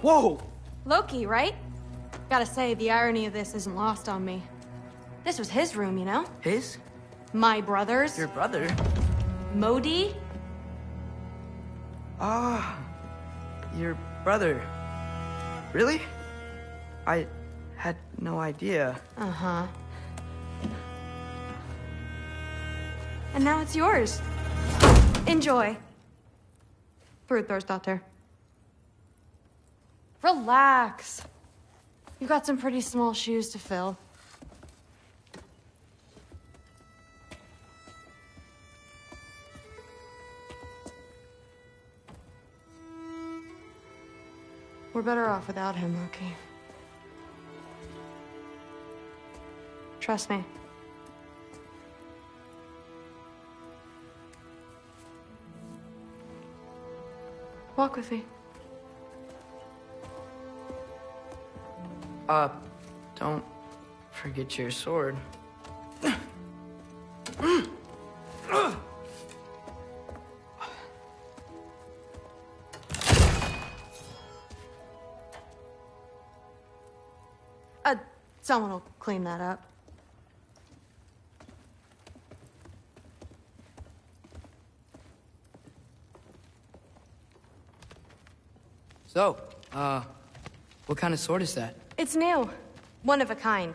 Whoa! Loki, right? Gotta say, the irony of this isn't lost on me. This was his room, you know? His? My brother's. Your brother? Modi? Ah, your brother. Really? I had no idea. Uh-huh. And now it's yours. Enjoy. Brudthorstdotter. Relax. You've got some pretty small shoes to fill. We're better off without him, Loki. Trust me. Walk with me. Don't forget your sword. Someone will clean that up. So, what kind of sword is that? It's new. One of a kind.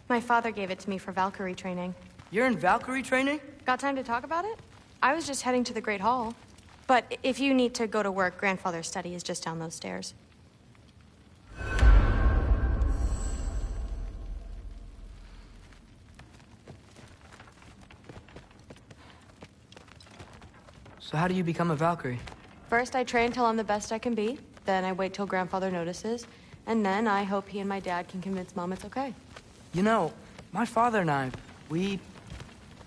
My father gave it to me for Valkyrie training. You're in Valkyrie training? Got time to talk about it? I was just heading to the Great Hall. But if you need to go to work, Grandfather's study is just down those stairs. So how do you become a Valkyrie? First, I train till I'm the best I can be. Then I wait till Grandfather notices. And then I hope he and my dad can convince Mom it's okay. You know, my father and I, we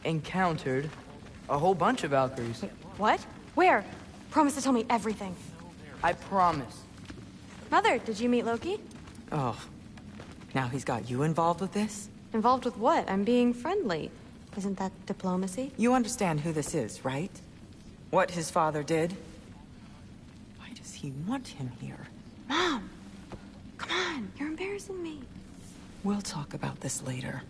encountered a whole bunch of Valkyries. What? Where? Promise to tell me everything. I promise. Mother, did you meet Loki? Oh, now he's got you involved with this? Involved with what? I'm being friendly. Isn't that diplomacy? You understand who this is, right? What his father did? Why does he want him here? Mom! Come on, you're embarrassing me. We'll talk about this later.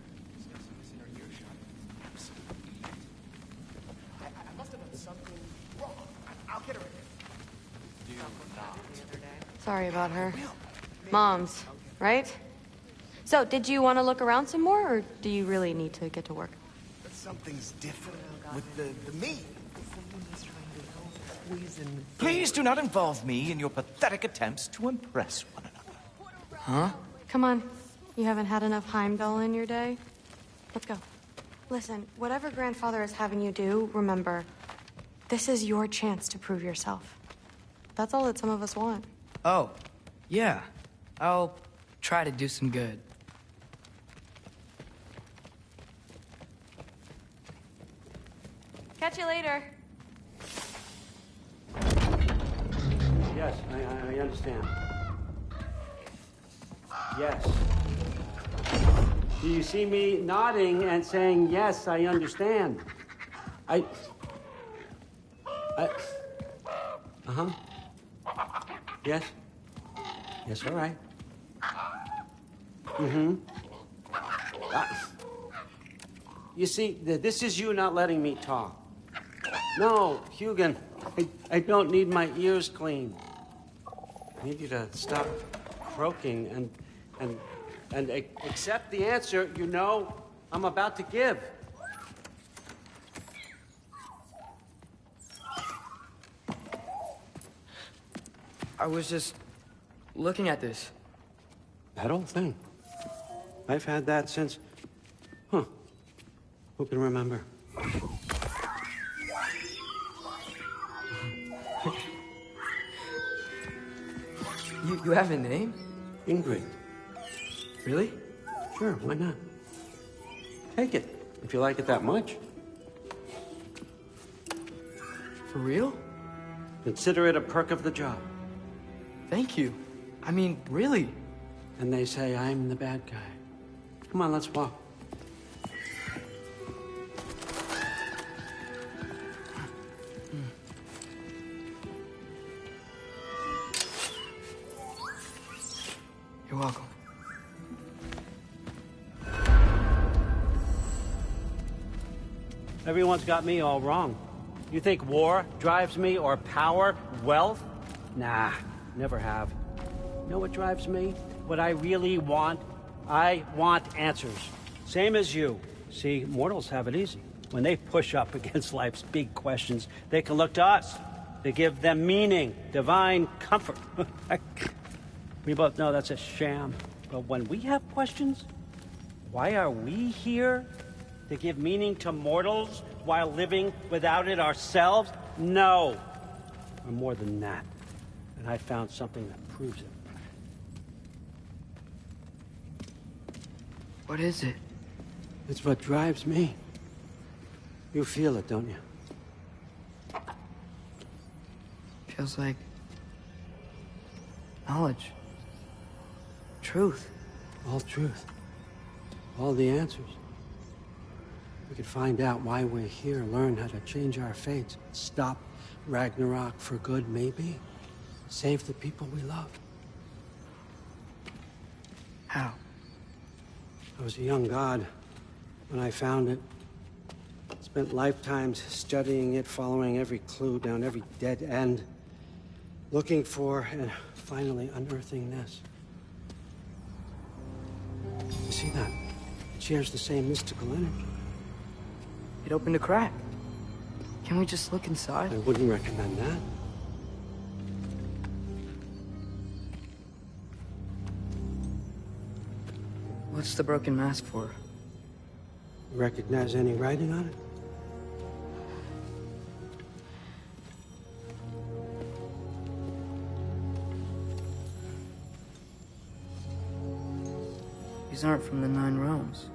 Sorry about her. Mom's, right? So, did you want to look around some more, or do you really need to get to work? But something's different with the meat. Please do not involve me in your pathetic attempts to impress one another. Huh? Come on. You haven't had enough Heimdall in your day? Let's go. Listen, whatever Grandfather is having you do, remember, this is your chance to prove yourself. That's all that some of us want. Oh, yeah. I'll try to do some good. Catch you later. Yes, I understand. Yes. Do you see me nodding and saying, yes, I understand? Uh-huh. Yes. Yes, all right. Mm-hmm. You see, this is you not letting me talk. No, Hugin, I don't need my ears cleaned. I need you to stop croaking and accept the answer you know I'm about to give. I was just looking at this. That old thing. I've had that since... Huh. Who can remember? You have a name? Ingrid. Really? Sure, why not? Take it, if you like it that much. For real? Consider it a perk of the job. Thank you. I mean, really. And they say I'm the bad guy. Come on, let's walk. You're welcome. Everyone's got me all wrong. You think war drives me, or power, wealth? Nah, never have. You know what drives me? What I really want? I want answers. Same as you. See, mortals have it easy. When they push up against life's big questions, they can look to us. They give them meaning, divine comfort. We both know that's a sham. But when we have questions, why are we here? To give meaning to mortals while living without it ourselves? No. We're more than that. And I found something that proves it. What is it? It's what drives me. You feel it, don't you? Feels like knowledge. Truth. All truth. All the answers. We could find out why we're here, learn how to change our fates, stop Ragnarok for good, maybe. Save the people we love. How? I was a young god when I found it. Spent lifetimes studying it, following every clue down every dead end, looking for and finally unearthing this. You see that? It shares the same mystical energy. It opened a crack. Can we just look inside? I wouldn't recommend that. What's the broken mask for? You recognize any writing on it? These aren't from the Nine Realms.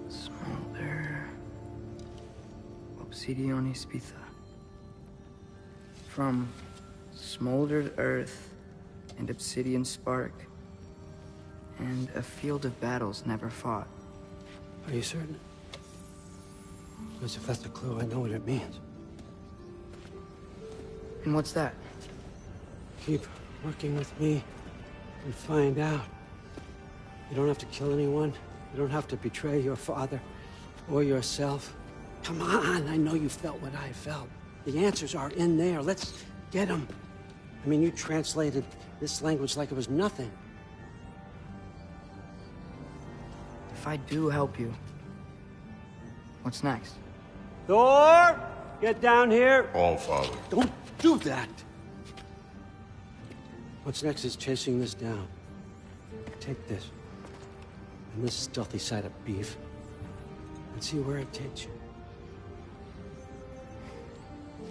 Smolder. Obsidion Ispitha. From smoldered earth and obsidian spark. And a field of battles never fought. Are you certain? Because if that's a clue, I know what it means. And what's that? Keep working with me and find out. You don't have to kill anyone. You don't have to betray your father or yourself. Come on, I know you felt what I felt. The answers are in there. Let's get them. I mean, you translated this language like it was nothing. If I do help you, what's next? Thor! Get down here! All, Father. Don't do that! What's next is chasing this down. Take this, and this stealthy side of beef, and see where it takes you.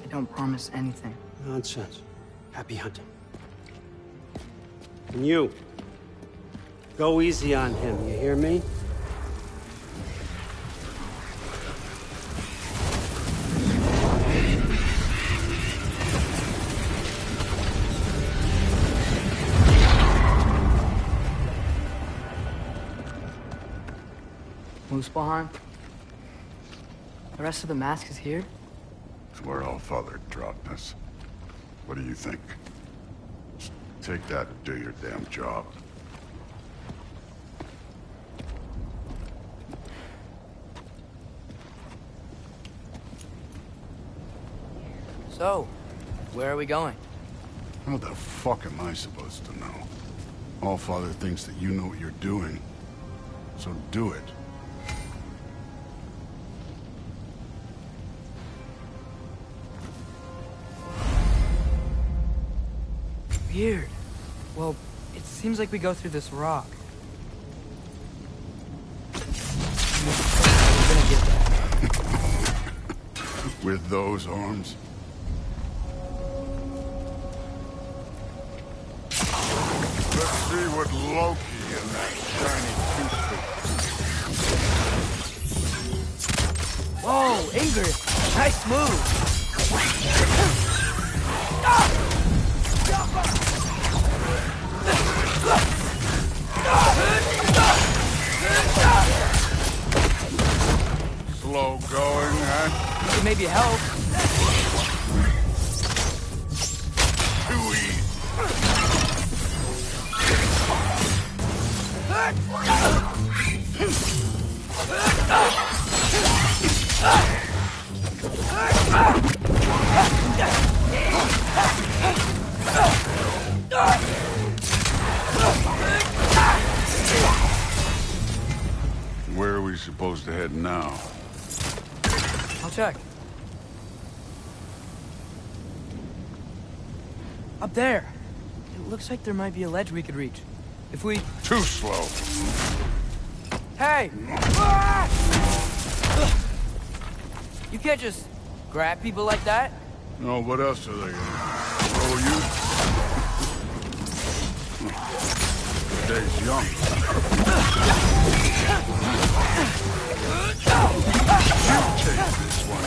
I don't promise anything. Nonsense. Happy hunting. And you, go easy on him, you hear me? Muspelheim? The rest of the mask is here? It's where All Father dropped us. What do you think? Just take that and do your damn job. So, where are we going? How the fuck am I supposed to know? All Father thinks that you know what you're doing. So do it. Weird. Well, it seems like we go through this rock. We're gonna get that. With those arms? Let's see what Loki and that shiny toothpick. Whoa, Ingrid! Nice move! Slow going, huh? Could maybe help. Too easy. supposed to head now? I'll check. Up there. It looks like there might be a ledge we could reach. If we... Too slow. Hey! Ah! You can't just grab people like that. No, what else are they gonna throw you? The day's young. You take this one.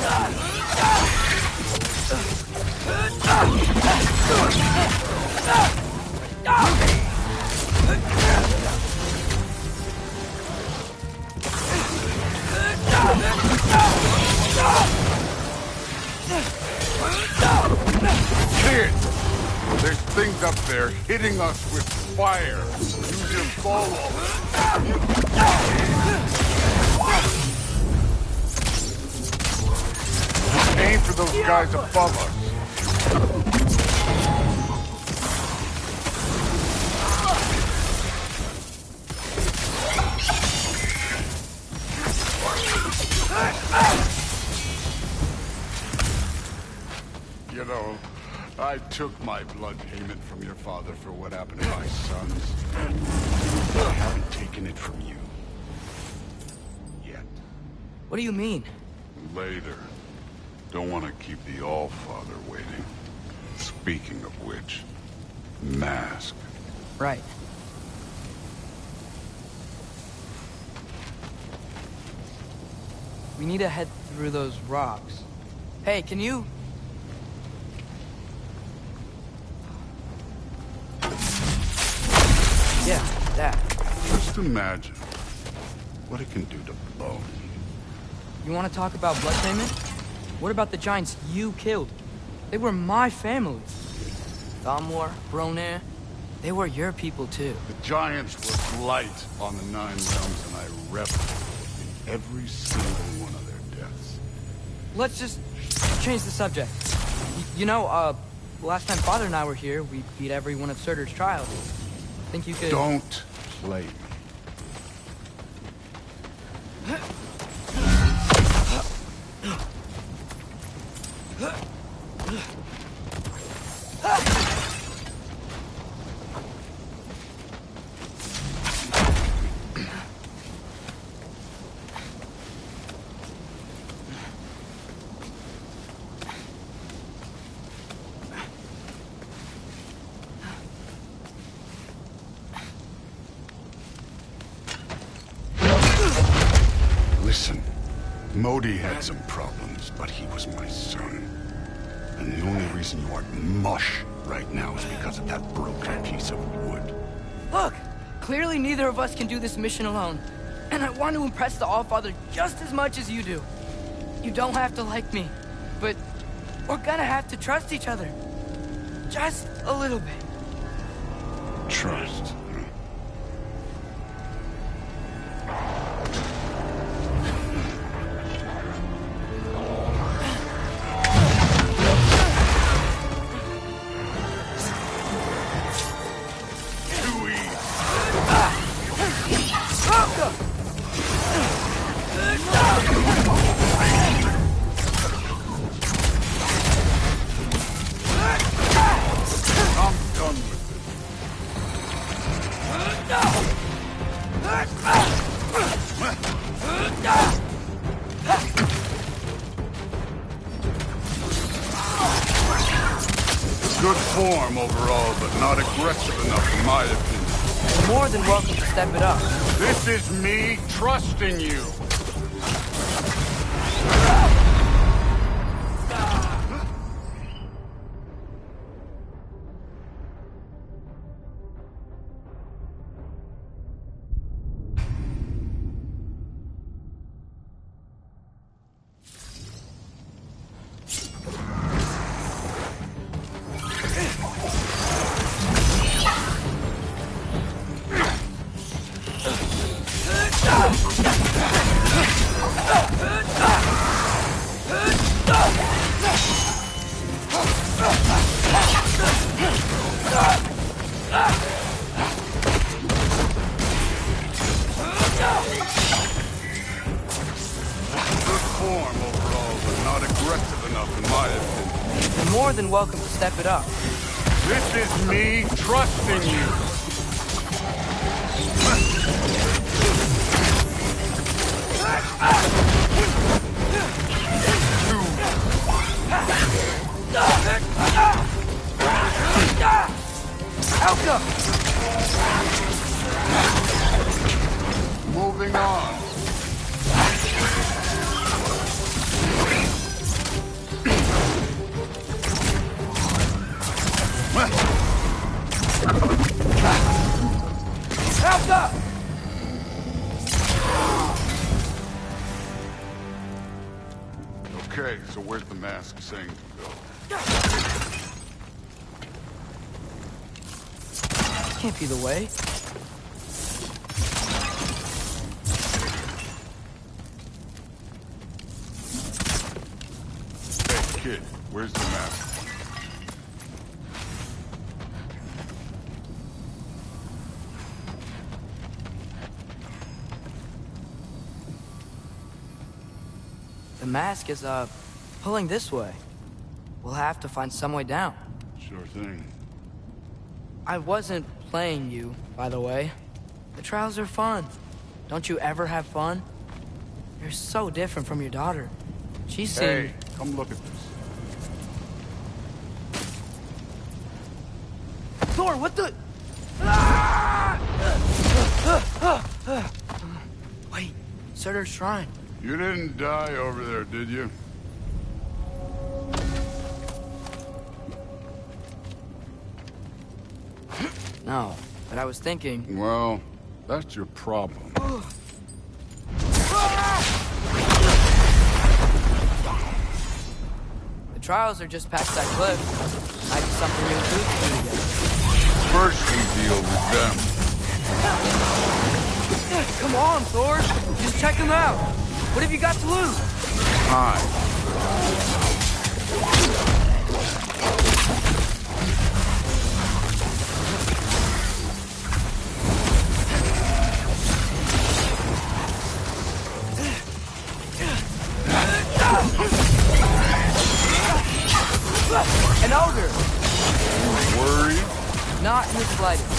Kid, there's things up there hitting us with fire. Use your bow. Aim for those guys above us. You know, I took my blood payment from your father for what happened to my sons. I haven't taken it from you. Yet. What do you mean? Later. Don't want to keep the All-Father waiting. Speaking of which, mask. Right. We need to head through those rocks. Hey, can you... Yeah, that. Just imagine what it can do to bone. You want to talk about blood payment? What about the giants you killed? They were my family. Thamor, Bronir, they were your people too. The giants were light on the Nine Realms, and I reveled in every single one of their deaths. Let's just change the subject. You know, last time Father and I were here, we beat every one of Surtur's trials. Think you could... Don't play me. Listen, Modi had some problems, but he was my son. And the only reason you aren't mush right now is because of that broken piece of wood. Look! Clearly neither of us can do this mission alone. And I want to impress the All-Father just as much as you do. You don't have to like me, but we're gonna have to trust each other. Just a little bit. Trust. Good form overall, but not aggressive enough in my opinion. You're more than welcome to step it up. This is me trusting you. than welcome to step it up. This is me trusting you. Elka! Moving on. Elka! Okay, so where's the mask saying to go? Can't be the way. Hey, kid, where's the mask? The mask is, pulling this way. We'll have to find some way down. Sure thing. I wasn't playing you, by the way. The trials are fun. Don't you ever have fun? You're so different from your daughter. She seemed... Hey, come look at this. Thor, what the... Wait, Surtur's shrine. You didn't die over there, did you? No, but I was thinking... Well, that's your problem. The trials are just past that cliff. Might be something you and Luke can do together. First we deal with them. Come on, Thor. Just check them out. What have you got to lose? Time. An ogre. Worried? Not in the slightest.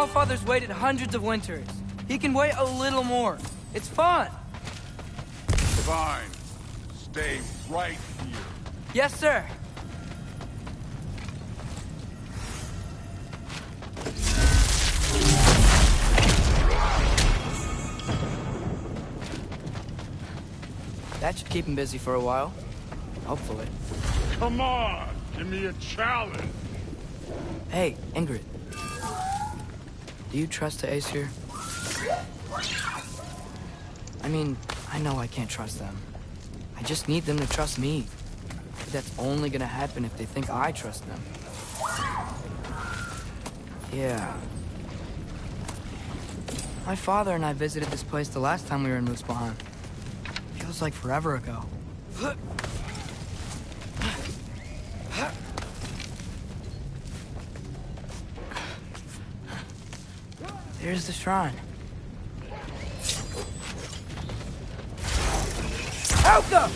Allfather's waited hundreds of winters. He can wait a little more. It's fun. Fine. Stay right here. Yes, sir. That should keep him busy for a while. Hopefully. Come on! Give me a challenge! Hey, Ingrid. Do you trust the Aesir? I mean, I know I can't trust them. I just need them to trust me. But that's only gonna happen if they think I trust them. Yeah. My father and I visited this place the last time we were in Muspelheim. Feels like forever ago. There's the shrine. Helga!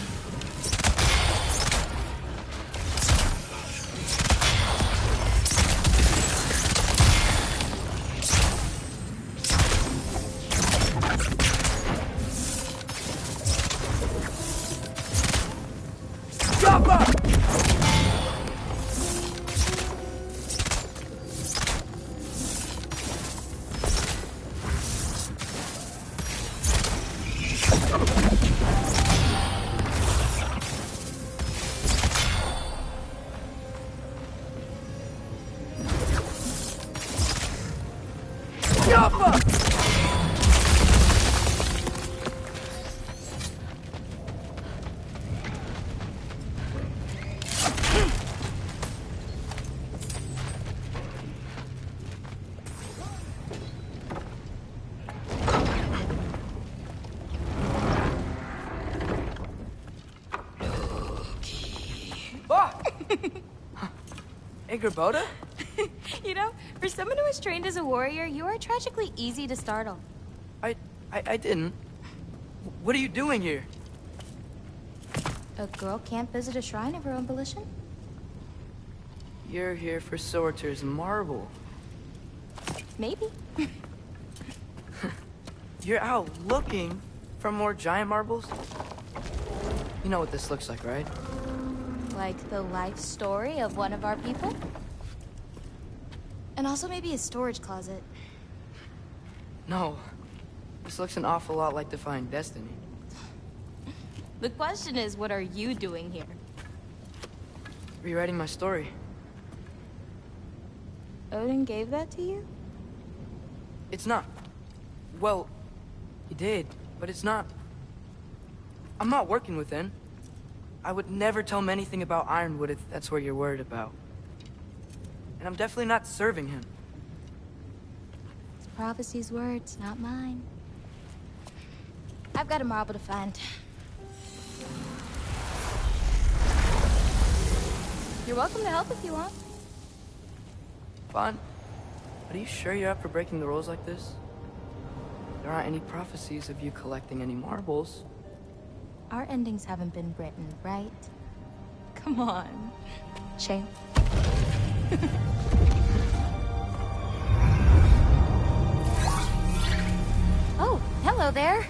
Boda? You know, for someone who was trained as a warrior, you are tragically easy to startle. I didn't. What are you doing here? A girl can't visit a shrine of her own volition? You're here for Sorter's marble. Maybe. You're out looking for more giant marbles? You know what this looks like, right? Like the life story of one of our people? And also maybe a storage closet. No. This looks an awful lot like Defying Destiny. The question is, what are you doing here? Rewriting my story. Odin gave that to you? It's not. Well, he did, but it's not. I'm not working with him. I would never tell him anything about Ironwood if that's what you're worried about. And I'm definitely not serving him. It's Prophecy's words, not mine. I've got a marble to find. You're welcome to help if you want. Fine. But are you sure you're up for breaking the rules like this? There aren't any prophecies of you collecting any marbles. Our endings haven't been written, right? Come on. Shame. Oh, hello there.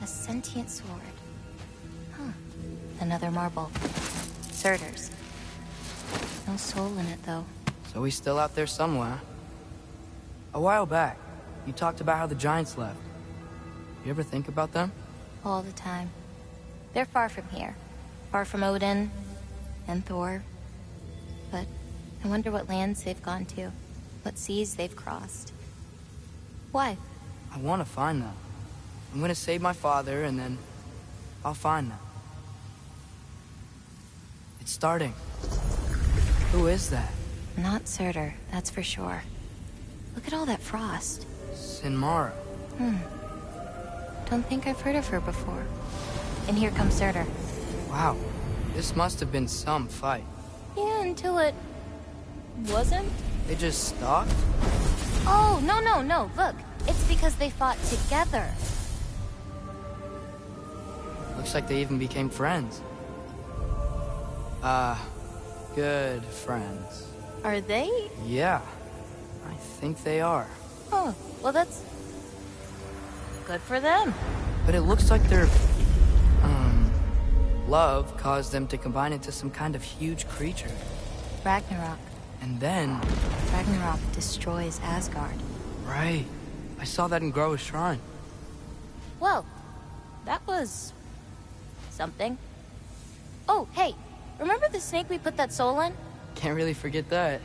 A sentient sword. Huh. Another marble. Surtur's. No soul in it, though. So he's still out there somewhere. A while back, you talked about how the giants left. You ever think about them? All the time. They're far from here. Far from Odin and Thor. But I wonder what lands they've gone to. What seas they've crossed. Why? I want to find them. I'm gonna save my father, and then I'll find them. It's starting. Who is that? Not Surtur, that's for sure. Look at all that frost. Sinmara. Don't think I've heard of her before. And here comes Surtur. Wow. This must have been some fight. Yeah, until it... wasn't? They just stalked? Oh, no. Look, it's because they fought together. Looks like they even became friends. Good friends. Are they? Yeah. I think they are. Oh, well that's... good for them. But it looks like their... love caused them to combine into some kind of huge creature. Ragnarok. And then... Ragnarok destroys Asgard. Right. I saw that in Groa's shrine. Well, that was... something. Oh, hey, remember the snake we put that soul in? Can't really forget that.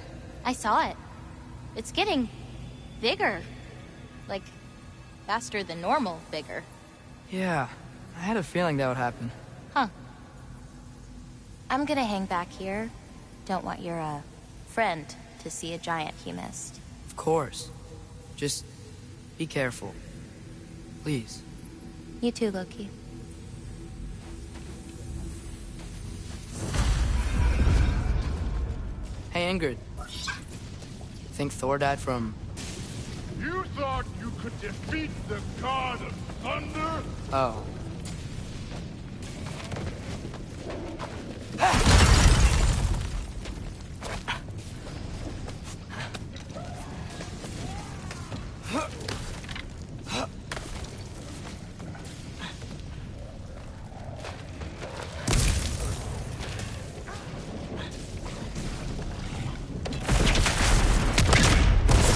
I saw it. It's getting... bigger. Like, faster than normal bigger. Yeah, I had a feeling that would happen. Huh. I'm gonna hang back here. Don't want your, friend to see a giant he missed. Of course. Just be careful. Please. You too, Loki. Hey, Ingrid. Think Thor died from... You thought you could defeat the god of thunder? Oh.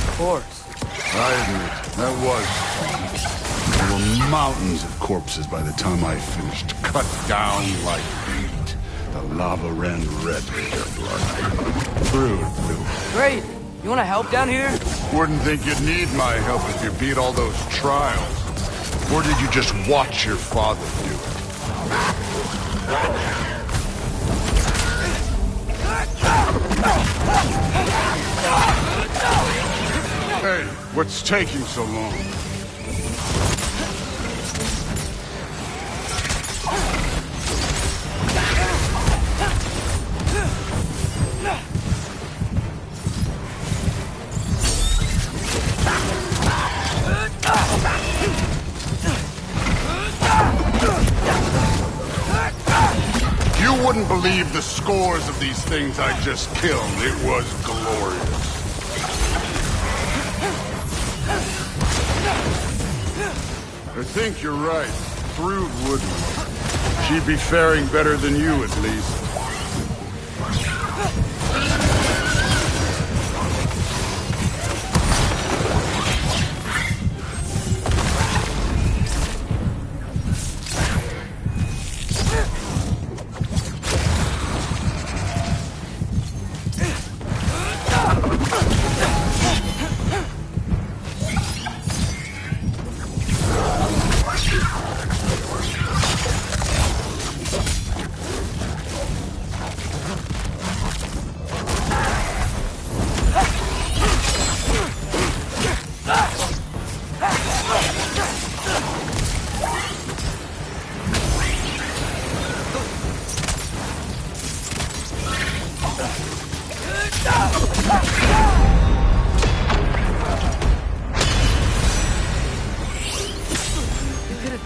Of course. I admit, that was fun. There were mountains of corpses by the time I finished, cut down like meat. The lava ran red with their blood. Crude, Bill. Great! You wanna help down here? Wouldn't think you'd need my help if you beat all those trials. Or did you just watch your father do it? Hey, what's taking so long? You wouldn't believe the scores of these things I just killed. It was glorious. I think you're right. Thrud wouldn't. She'd be faring better than you, at least.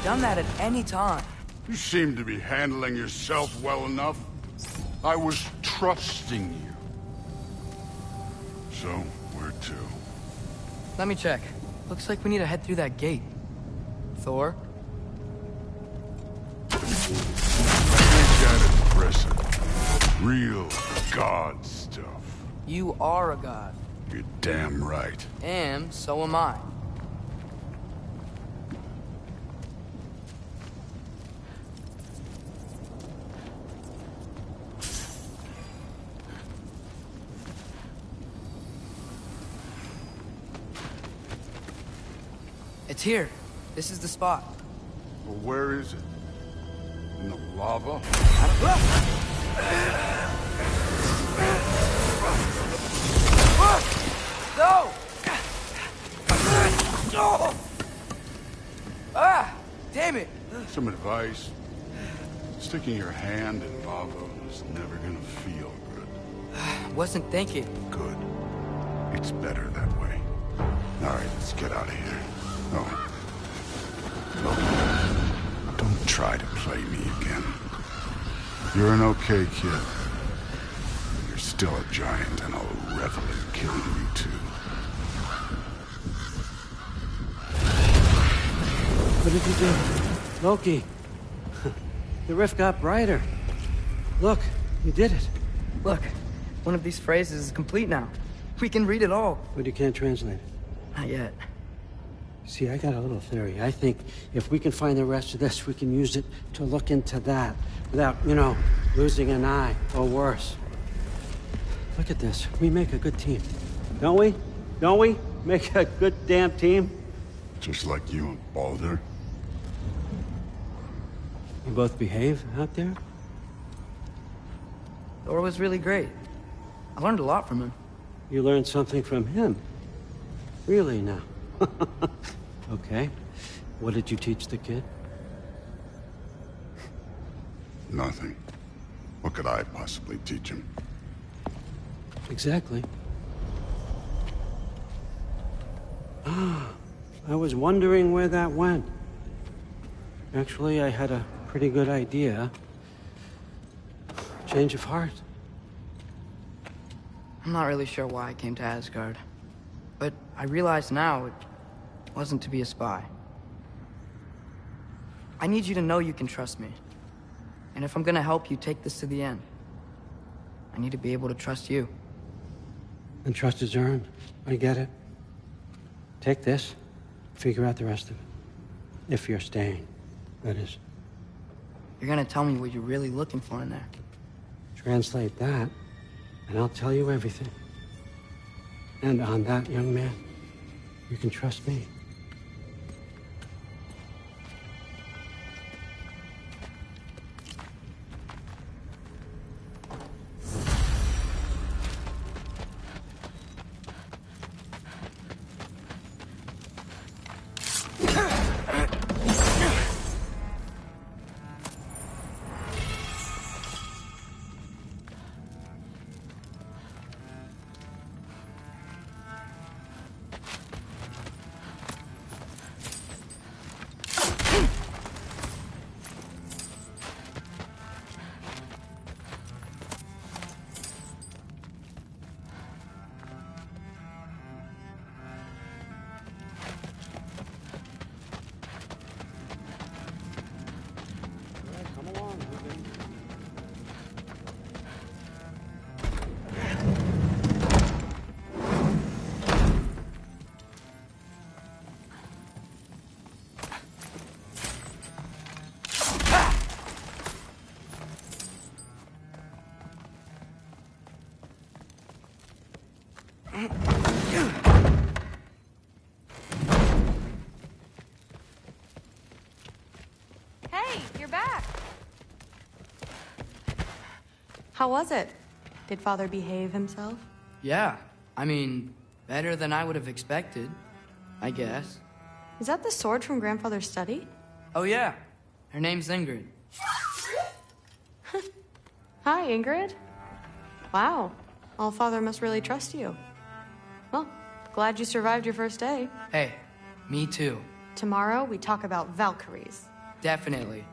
Done that at any time. You seem to be handling yourself well enough. I was trusting you. So, where to? Let me check. Looks like we need to head through that gate. Thor? Ain't that impressive? Real god stuff. You are a god. You're damn right. And so am I. It's here. This is the spot. Well, where is it? In the lava? No! No! Ah! Damn it! Some advice. Sticking your hand in lava is never gonna feel good. Wasn't thinking. Good. It's better that way. All right, let's get out of here. Oh. Look, don't try to play me again. You're an okay kid. You're still a giant, and I'll revel in killing you too. What did you do? Loki. The rift got brighter. Look, you did it. Look, one of these phrases is complete now. We can read it all. But you can't translate it. Not yet. See, I got a little theory. I think if we can find the rest of this, we can use it to look into that without, losing an eye or worse. Look at this. We make a good team. Don't we? Don't we? Make a good damn team? Just like you and Baldur. You both behave out there? Thor was really great. I learned a lot from him. You learned something from him? Really now? Okay. What did you teach the kid? Nothing. What could I possibly teach him? Exactly. I was wondering where that went. Actually, I had a pretty good idea. Change of heart. I'm not really sure why I came to Asgard. But I realize now it wasn't to be a spy. I need you to know you can trust me. And if I'm gonna help you take this to the end, I need to be able to trust you. And trust is earned. I get it. Take this, figure out the rest of it. If you're staying, that is. You're gonna tell me what you're really looking for in there. Translate that, and I'll tell you everything. And on that, young man, you can trust me. Hey, you're back. How was it? Did Father behave himself? Yeah, I mean, better than I would have expected, I guess. Is that the sword from Grandfather's study? Oh yeah, her name's Ingrid. Hi, Ingrid. Wow, Allfather must really trust you. Well, glad you survived your first day. Hey, me too. Tomorrow, we talk about Valkyries. Definitely.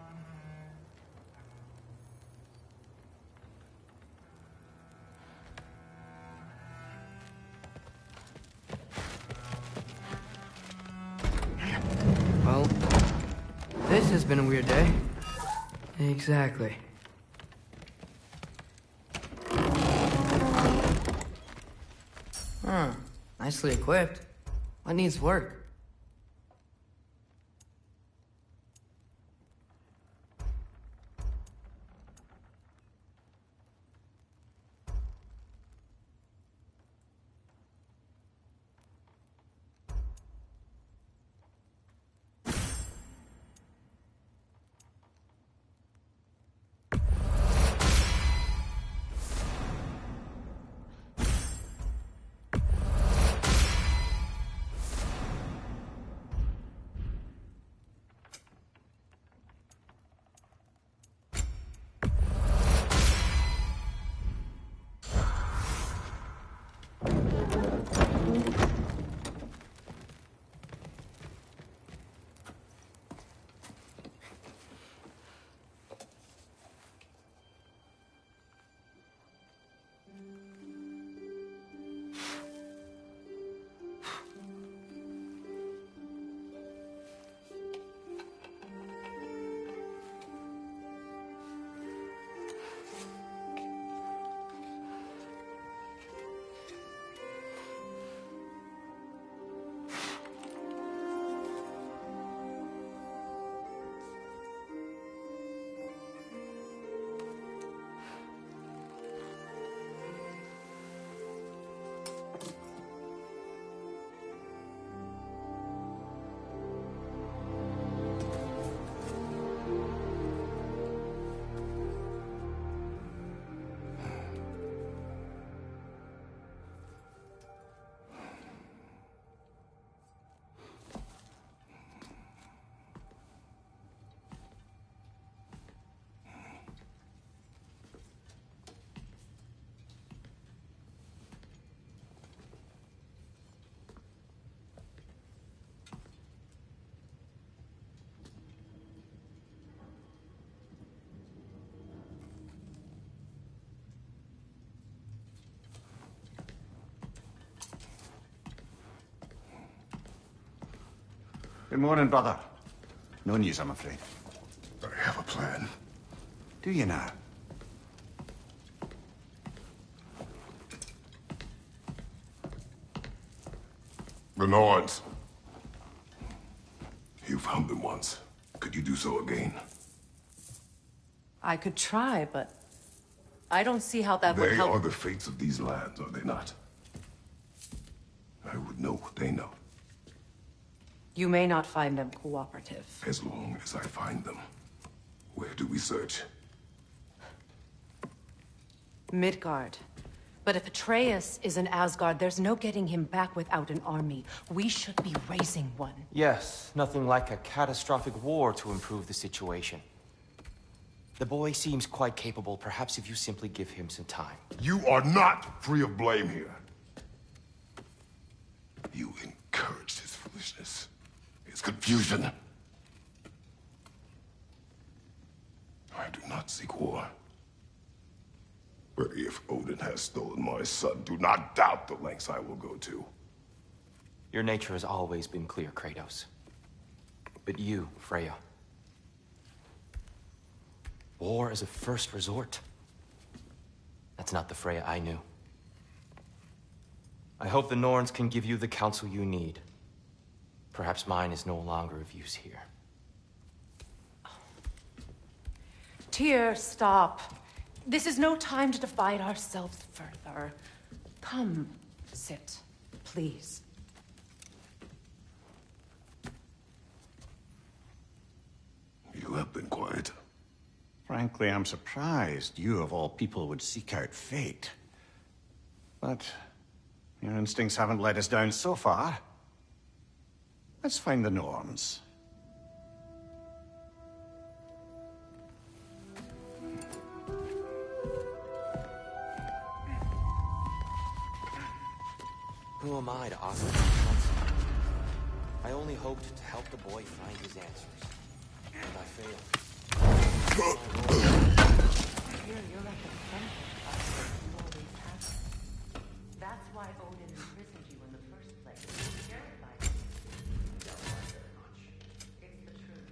Well, this has been a weird day. Exactly. Huh. Nicely equipped. What needs work? Good morning, brother. No news, I'm afraid. I have a plan. Do you now? The Norns. You found them once. Could you do so again? I could try, but I don't see how that would They help. are the fates of these lands, are they not? I would know what they know, You may not find them cooperative. as long as I find them. Where do we search? Midgard. But if Atreus is in Asgard, there's no getting him back without an army. We should be raising one. Yes, nothing like a catastrophic war to improve the situation. The boy seems quite capable. Perhaps if you simply give him some time. You are not free of blame here. You encouraged his foolishness, his confusion. I do not seek war. But if Odin has stolen my son, do not doubt the lengths I will go to. Your nature has always been clear, Kratos. But you, Freya. War is a first resort. That's not the Freya I knew. I hope the Norns can give you the counsel you need. Perhaps mine is no longer of use here. Tyr, stop. This is no time to divide ourselves further. Come, sit, please. You have been quiet. Frankly, I'm surprised you, of all people, would seek out fate. But your instincts haven't let us down so far. Let's find the Norns. Who am I to offer counsel? I only hoped to help the boy find his answers. And I failed. You're like a friend of us, you always have been. That's why Odin imprisoned you in the first place. He terrified you. Don't lie very much. It's the truth.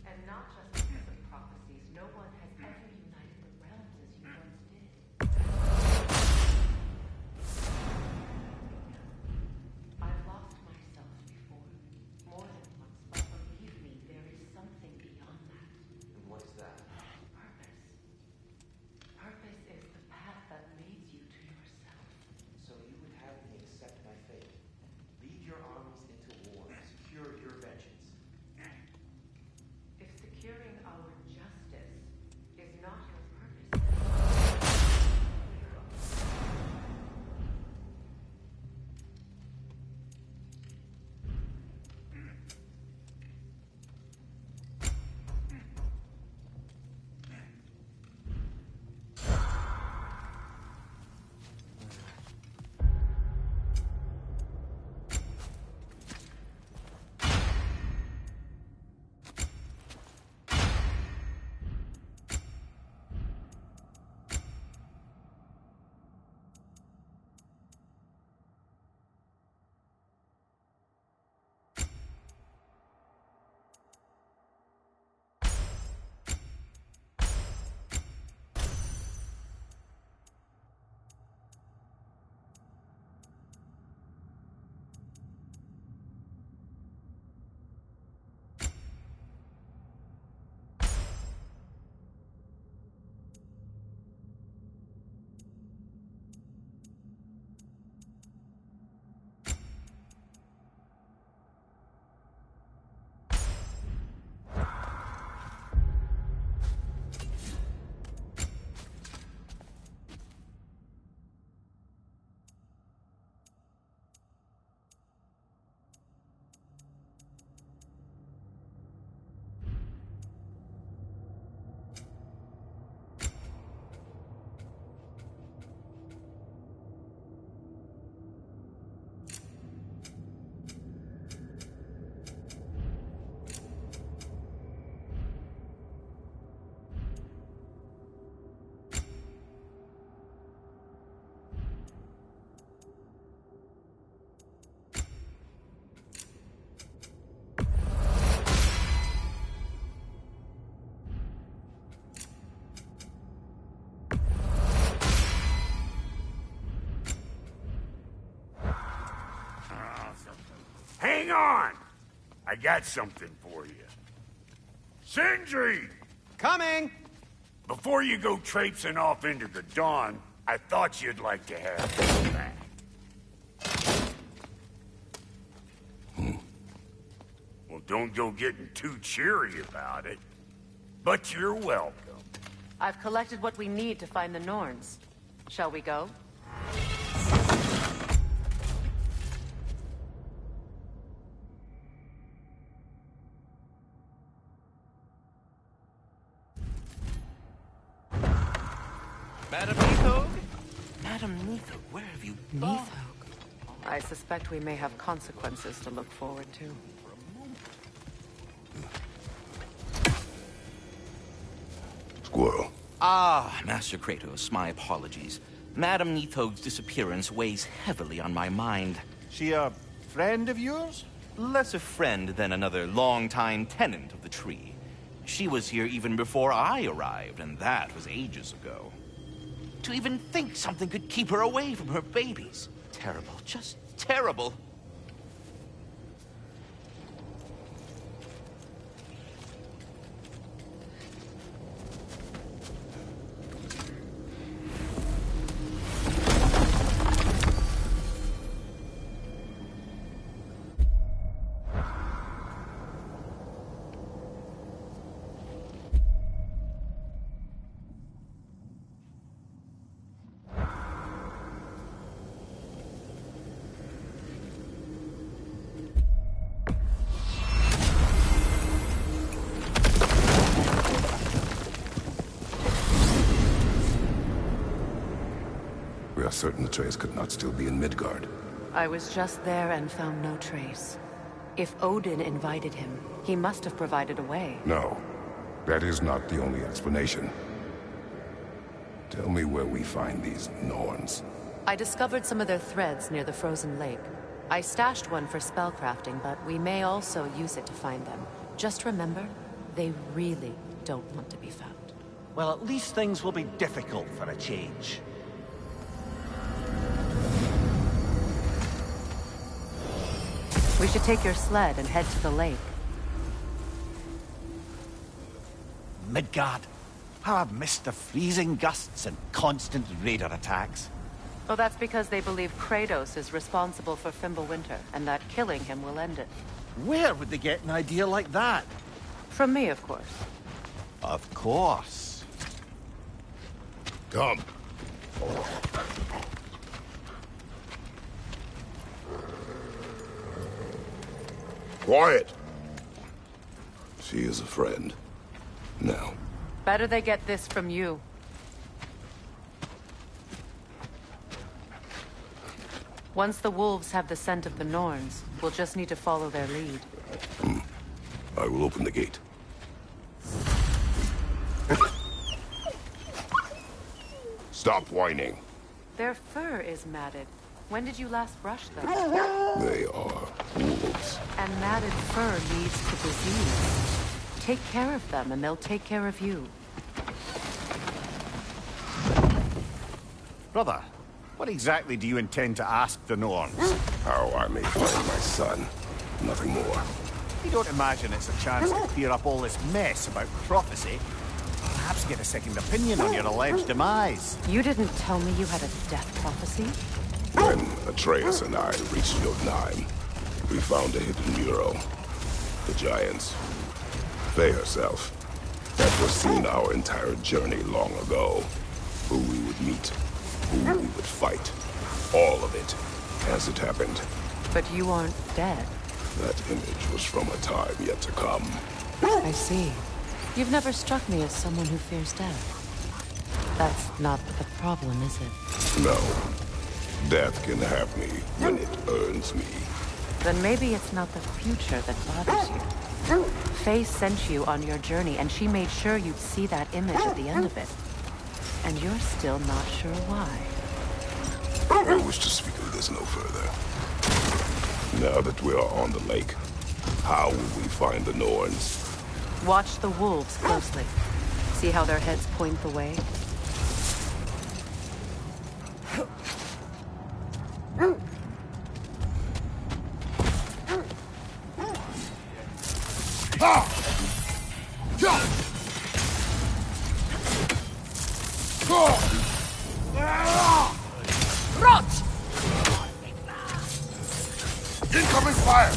And not just because of prophecies, no one has ever united the realms as you once did. I've lost myself before, more than once, but believe me, there is something beyond that. And what is that? Purpose. Purpose is the path that leads you to yourself. So you would have me accept Hang on! I got something for you. Sindri! Coming! Before you go traipsing off into the dawn, I thought you'd like to have this back. Well, don't go getting too cheery about it. But you're welcome. I've collected what we need to find the Norns. Shall we go? Madam Neathog? Madam Neathog, where have you gone? I suspect we may have consequences to look forward to. Squirrel. Ah, Master Kratos, my apologies. Madam Neathog's disappearance weighs heavily on my mind. She a friend of yours? Less a friend than another long-time tenant of the tree. She was here even before I arrived, and that was ages ago. To even think something could keep her away from her babies. Terrible, just terrible. We are certain the trace could not still be in Midgard. I was just there and found no trace. If Odin invited him, he must have provided a way. No, that is not the only explanation. Tell me where we find these Norns. I discovered some of their threads near the frozen lake. I stashed one for spellcrafting, but we may also use it to find them. Just remember, they really don't want to be found. Well, at least things will be difficult for a change. We should take your sled and head to the lake. Midgard. How I've missed the freezing gusts and constant raider attacks. Oh, that's because they believe Kratos is responsible for Fimbulwinter, and that killing him will end it. Where would they get an idea like that? From me, of course. Of course. Come. Quiet! She is a friend. Now. Better they get this from you. Once the wolves have the scent of the Norns, we'll just need to follow their lead. I will open the gate. Stop whining. Their fur is matted. When did you last brush them? They are wolves. And matted fur leads to disease. Take care of them, and they'll take care of you. Brother, what exactly do you intend to ask the Norns? How I may find my son. Nothing more. You don't imagine it's a chance to clear up all this mess about prophecy? Perhaps get a second opinion on your alleged demise. You didn't tell me you had a death prophecy? When Atreus and I reached Jotunheim, we found a hidden mural. The Giants. They herself had foreseen our entire journey long ago. Who we would meet, who we would fight. All of it, as it happened. But you aren't dead. That image was from a time yet to come. I see. You've never struck me as someone who fears death. That's not the problem, is it? No. Death can have me when it earns me. Then maybe it's not the future that bothers you. Faye sent you on your journey, and she made sure you'd see that image at the end of it. And you're still not sure why. I wish to speak of this no further. Now that we are on the lake, how will we find the Norns? Watch the wolves closely. See how their heads point the way? Rot! Incoming fire!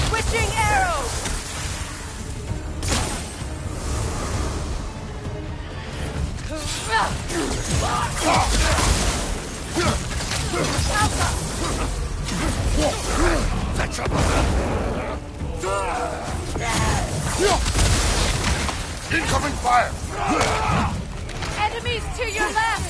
Switching arrows! Incoming fire! Enemies to your left!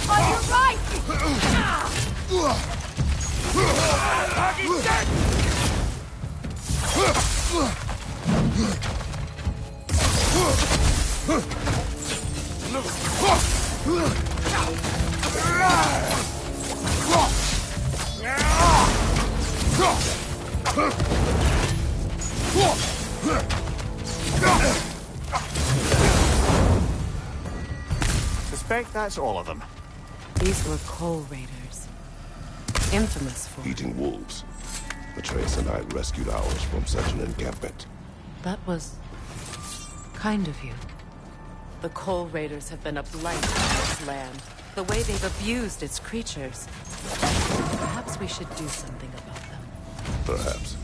On your right! Suspect that's all of them. These were coal raiders. Infamous for... Eating wolves. Atreus and I rescued ours from such an encampment. That was... kind of you. The coal raiders have been a blight on this land. The way they've abused its creatures. Perhaps we should do something about them. Perhaps.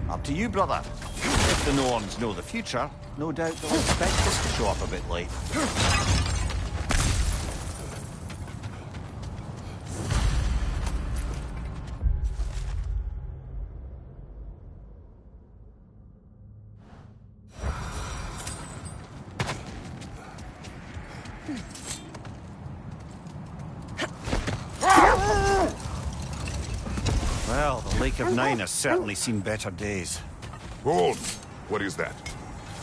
Up to you, brother. If the Norns know the future, no doubt they'll expect us to show up a bit late. Well, the Lake of Nine has certainly seen better days. Hold! What is that?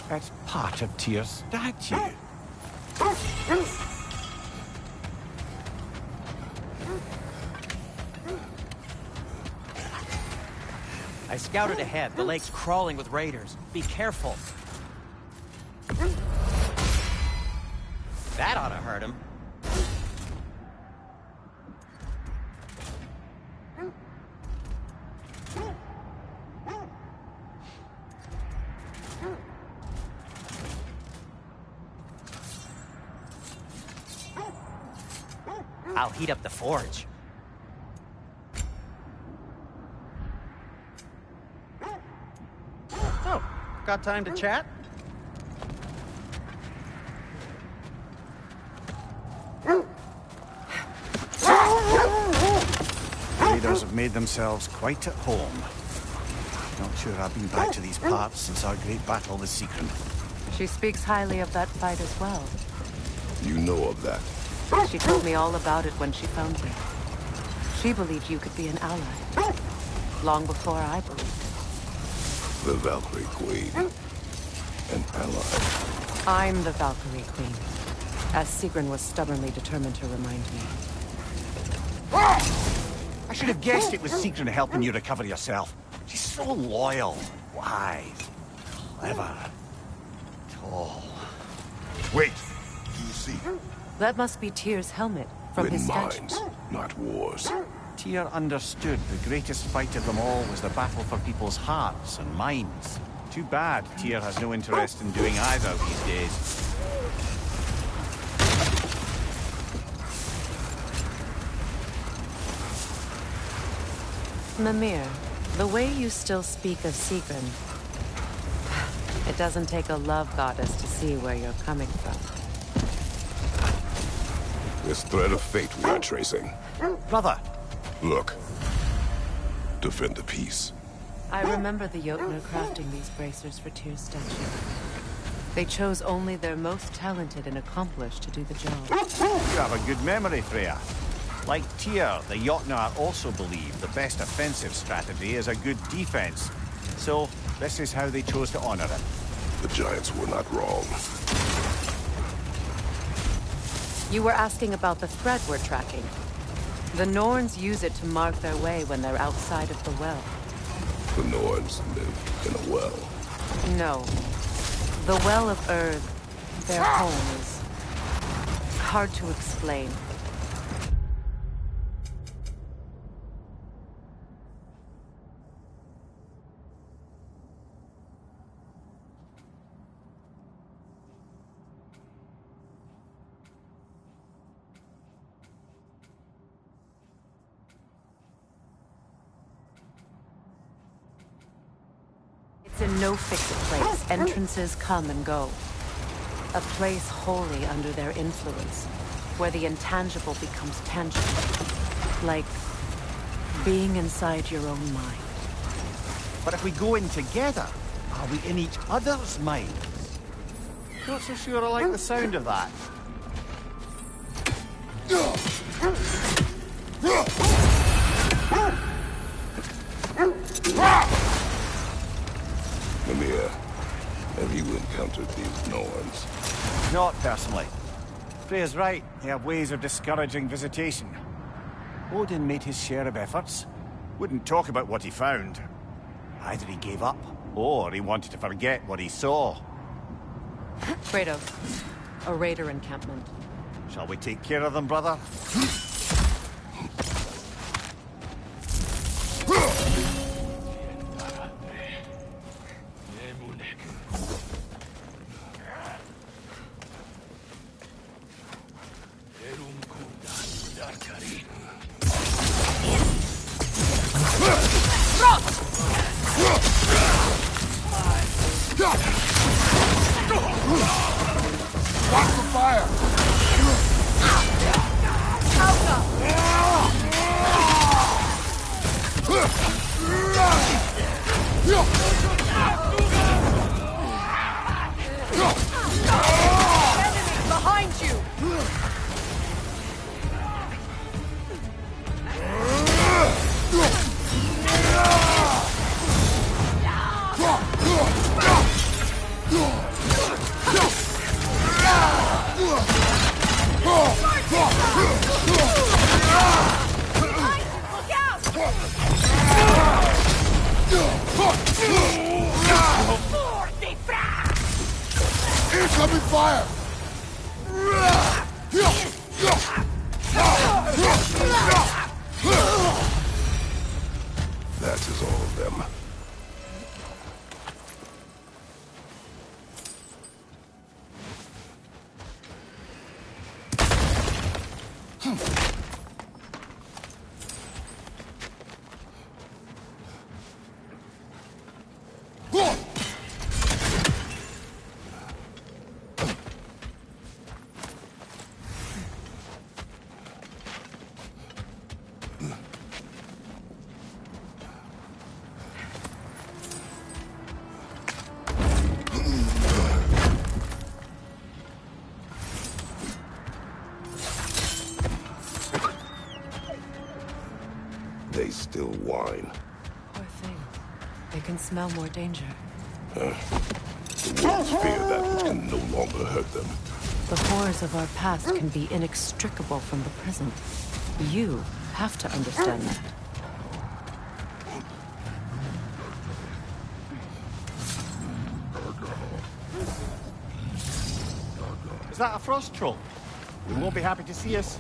That's part of Tyr's statue. I scouted ahead. The lake's crawling with raiders. Be careful. That ought to hurt him. I'll heat up the forge. Oh, got time to chat? Raiders have made themselves quite at home. Not sure I've been back to these parts since our great battle with Secret. She speaks highly of that fight as well. You know of that. She told me all about it when she found me. She believed you could be an ally. Long before I believed it. The Valkyrie Queen. An ally. I'm the Valkyrie Queen, as Sigrun was stubbornly determined to remind me. I should have guessed it was Secret helping you recover yourself. She's so loyal, wise, clever, tall. Wait! Do you see? That must be Tyr's helmet from Win his statue. minds, not wars. Tyr understood the greatest fight of them all was the battle for people's hearts and minds. Too bad Tyr has no interest in doing either these days. Mimir, the way you still speak of Sigrun, it doesn't take a love goddess to see where you're coming from. This thread of fate we are tracing. Brother! Look. Defend the peace. I remember the Jotnar crafting these bracers for Tyr's statue. They chose only their most talented and accomplished to do the job. You have a good memory, Freya. Like Tyr, the Jotnar also believe the best offensive strategy is a good defense. So, this is how they chose to honor it. The Giants were not wrong. You were asking about the thread we're tracking. The Norns use it to mark their way when they're outside of the well. The Norns live in a well. No. The Well of Earth, their home, is hard to explain. It's in no fixed place. Entrances come and go. A place wholly under their influence, where the intangible becomes tangible. Like being inside your own mind. But if we go in together, are we in each other's minds? Not so sure I like the sound of that. Mimir, have you encountered these Norns? Not personally. Freya's right. They have ways of discouraging visitation. Odin made his share of efforts. Wouldn't talk about what he found. Either he gave up, or he wanted to forget what he saw. Kratos, a raider encampment. Shall we take care of them, brother? Watch the fire! Enemy behind you! Incoming fire! That is all of them. They still whine. Poor thing. They can smell more danger. The wolves fear that which can no longer hurt them. The horrors of our past can be inextricable from the present. You have to understand that. that a frost troll? We won't be happy to see us.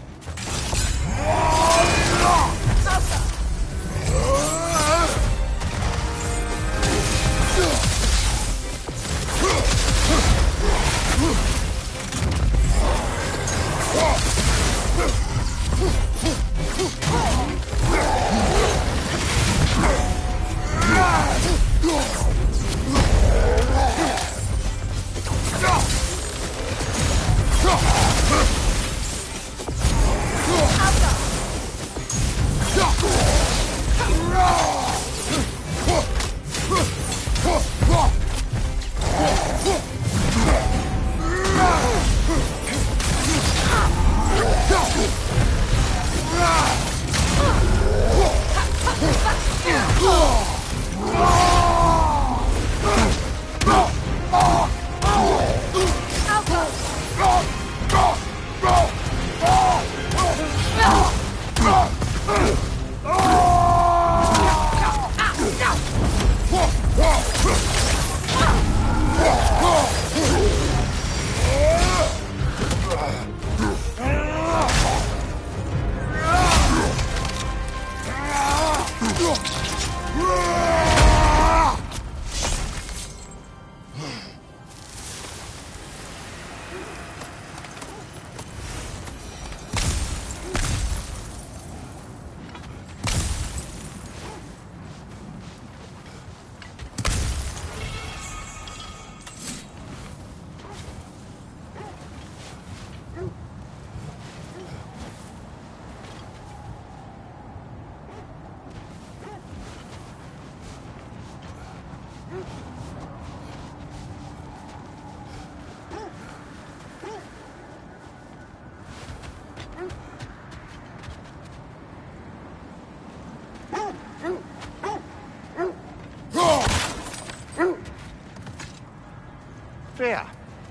Freya,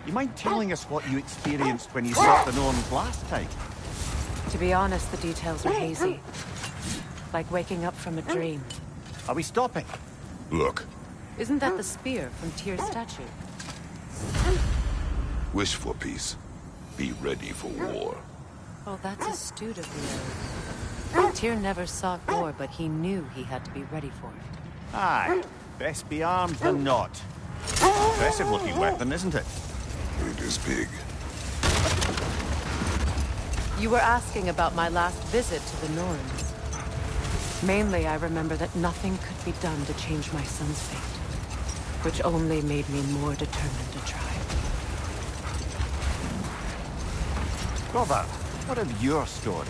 you mind telling us what you experienced when you sought the Norns last time? To be honest, the details are hazy. Like waking up from a dream. Are we stopping? Look, Isn't that the spear from Tyr's statue? wish for peace. Be ready for war. Oh, that's astute of you. Tyr never sought war, but he knew he had to be ready for it. Aye. Best be armed than not. Impressive looking weapon, isn't it? It is big. You were asking about my last visit to the Norns. Mainly, I remember that nothing could be done to change my son's fate, which only made me more determined to try. Robert, what of your story?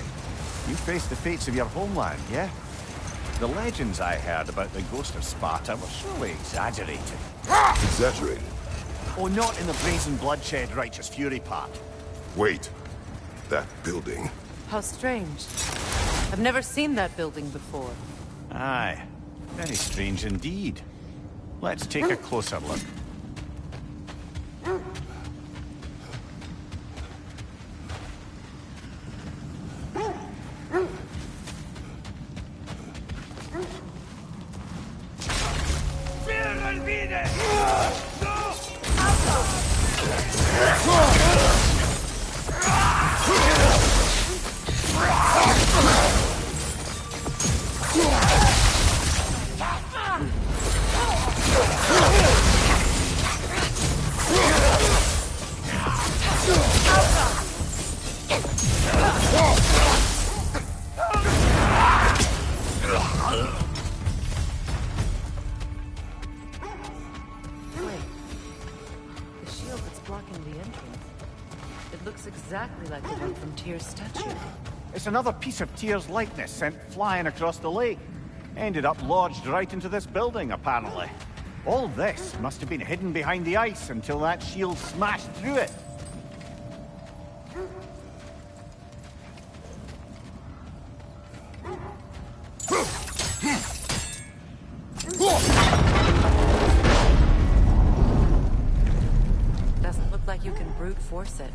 You faced the fates of your homeland, yeah? The legends I heard about the ghost of Sparta were surely exaggerated. Exaggerated? Oh, not in the brazen bloodshed righteous fury part. Wait. That building. How strange. I've never seen that building before. Aye. Very strange indeed. Let's take a closer look. Exactly like the one from Tyr's statue. It's another piece of Tyr's likeness sent flying across the lake. Ended up lodged right into this building, apparently. All this must have been hidden behind the ice until that shield smashed through it. Doesn't look like you can brute force it.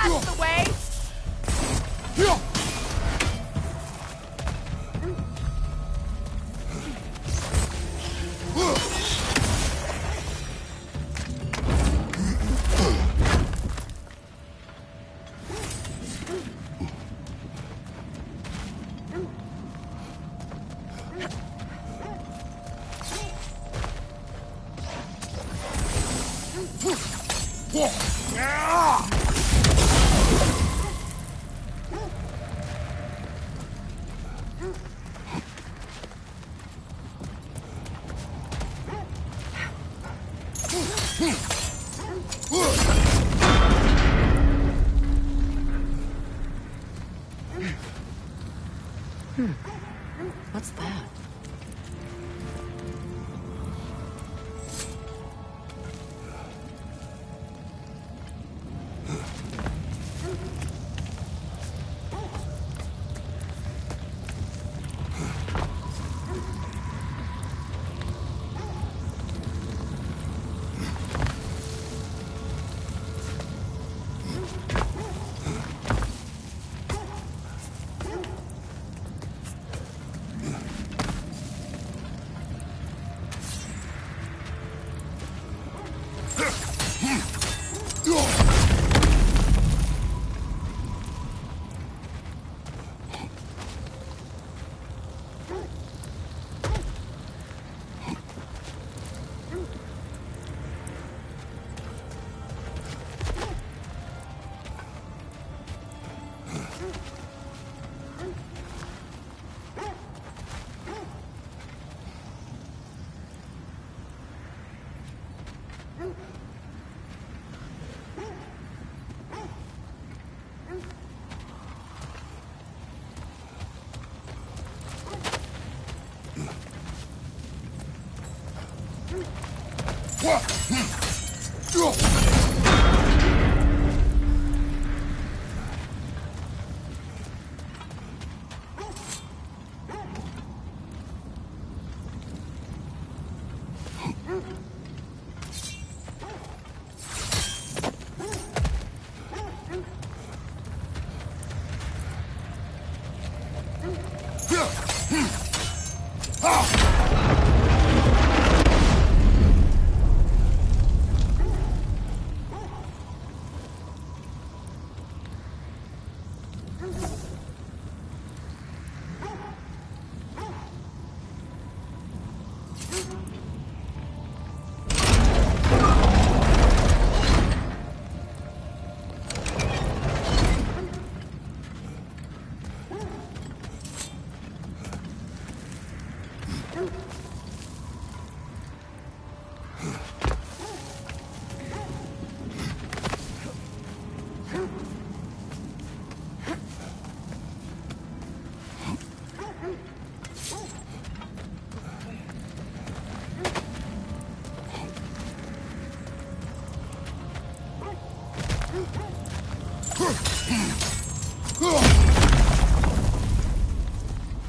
That's the way! What's that?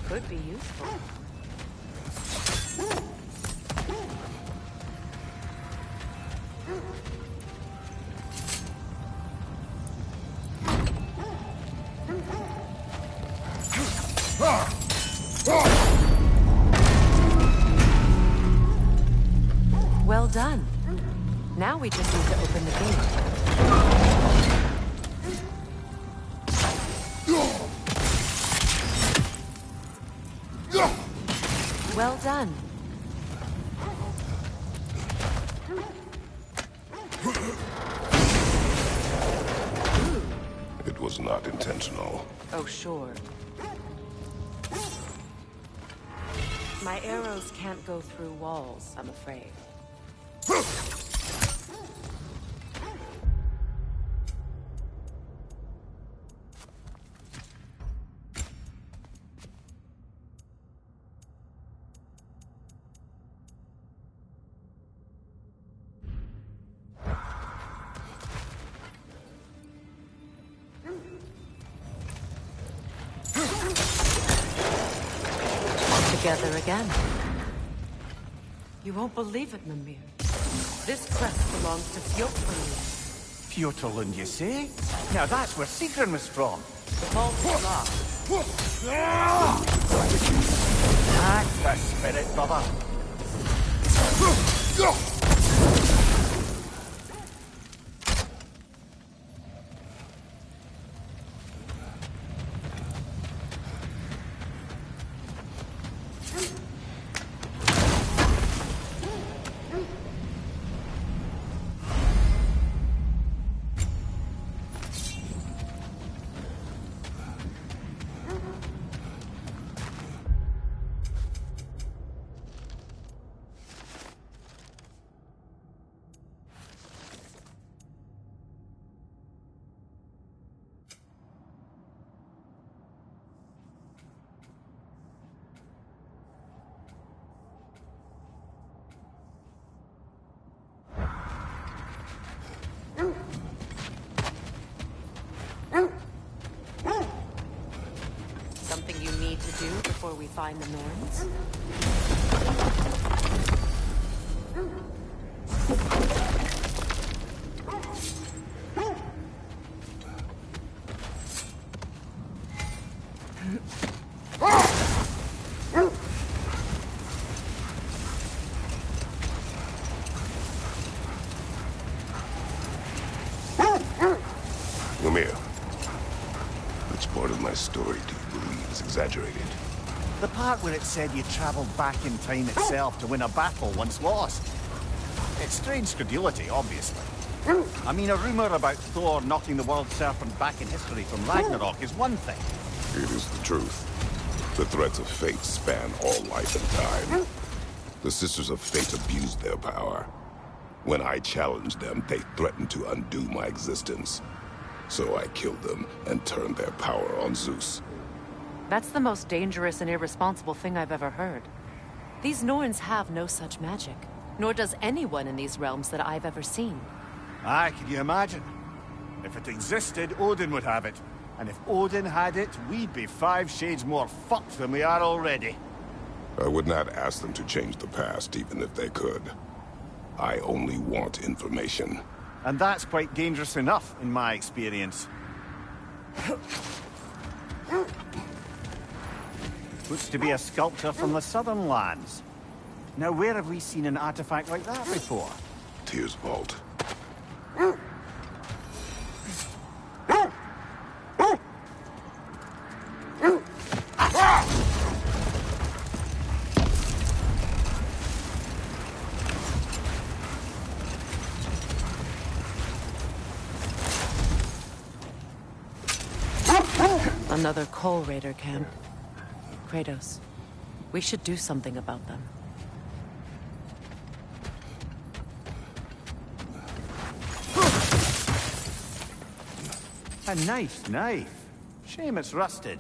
Could be useful. Well done. Now we just need to open the gate. Well done. It was not intentional. Oh, sure. My arrows can't go through walls, I'm afraid. Together again. You won't believe it, Mimir. This crest belongs to Fjotfrun. Fjotland, you say? Now that's where Sigrun was from. That's the spirit, brother. Something you need to do before we find the Norns? Lemire, which part of my story do you believe is exaggerated? The part where it said you travelled back in time itself to win a battle once lost. It's strange credulity, obviously. I mean, a rumour about Thor knocking the world serpent back in history from Ragnarok is one thing. It is the truth. The threats of fate span all life and time. The Sisters of Fate abused their power. When I challenged them, they threatened to undo my existence. So I killed them and turned their power on Zeus. That's the most dangerous and irresponsible thing I've ever heard. These Norns have no such magic, nor does anyone in these realms that I've ever seen. Aye, can you imagine? If it existed, Odin would have it. And if Odin had it, we'd be 5 shades more fucked than we are already. I would not ask them to change the past, even if they could. I only want information. And that's quite dangerous enough, in my experience. Looks to be a sculpture from the southern lands. Now, where have we seen an artifact like that before? Tyr's Vault. Another Coal Raider camp. Kratos, we should do something about them. A nice knife. Shame it's rusted.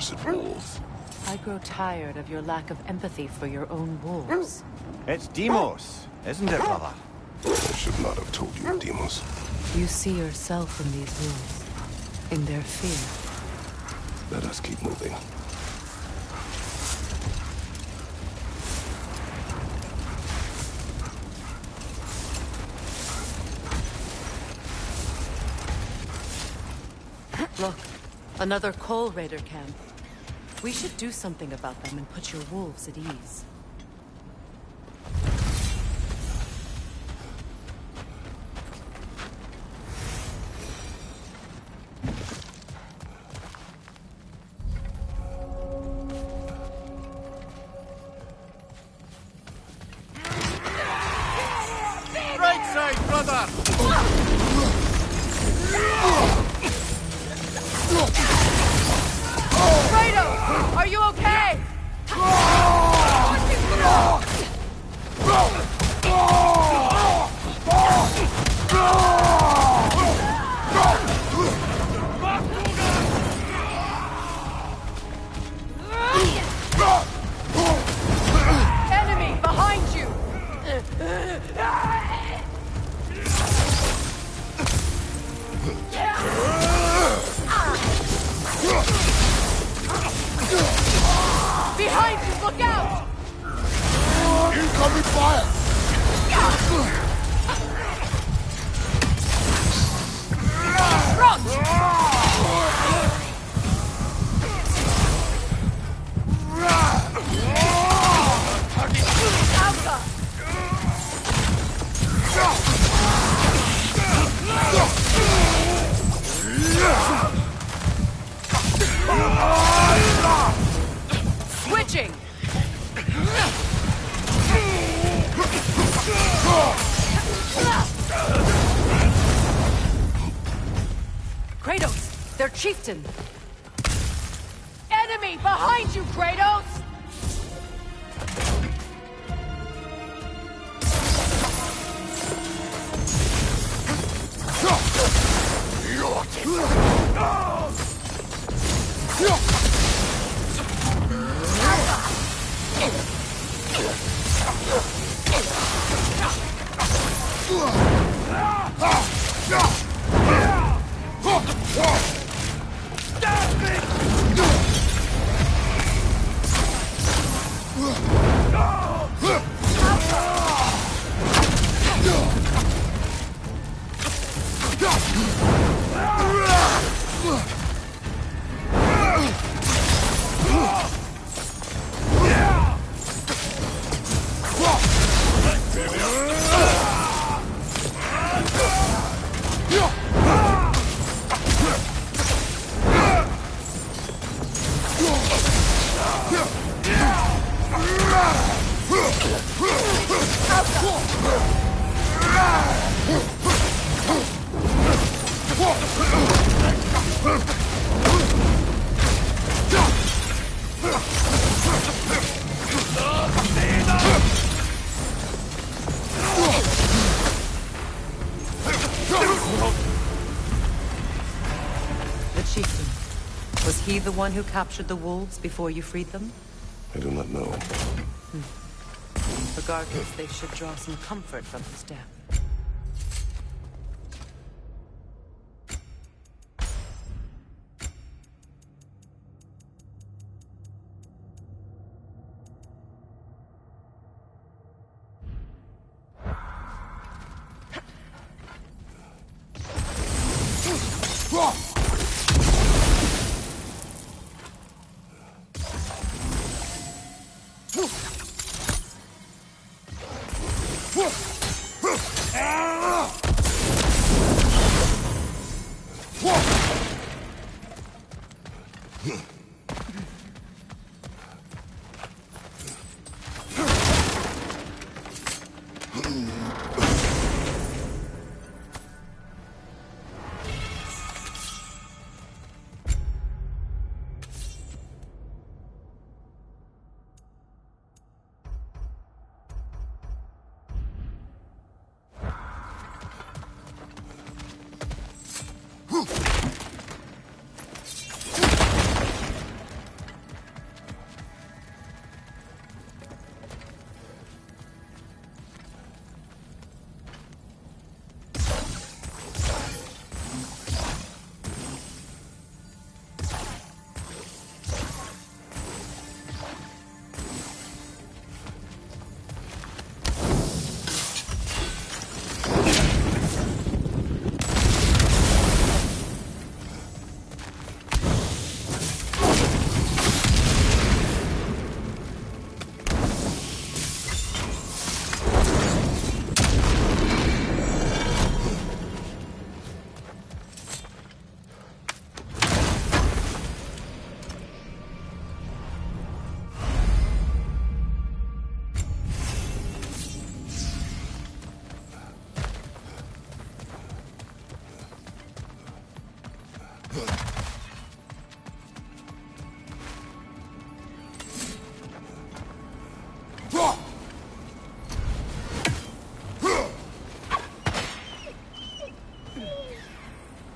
accursed wolf. I grow tired of your lack of empathy for your own wolves. It's Demos, isn't it, brother? I should not have told you, Demos. You see yourself in these wolves, in their fear. Let us keep moving. Look, another Coal Raider camp. We should do something about them and put your wolves at ease. Right side, brother! Kratos! Are you okay? Enemy behind you! Behind you, look out! Incoming fire! Switching! Kratos, their chieftain. Enemy behind you, Kratos! The chieftain. Was he the one who captured the wolves before you freed them? I do not know. Regardless, they should draw some comfort from his death.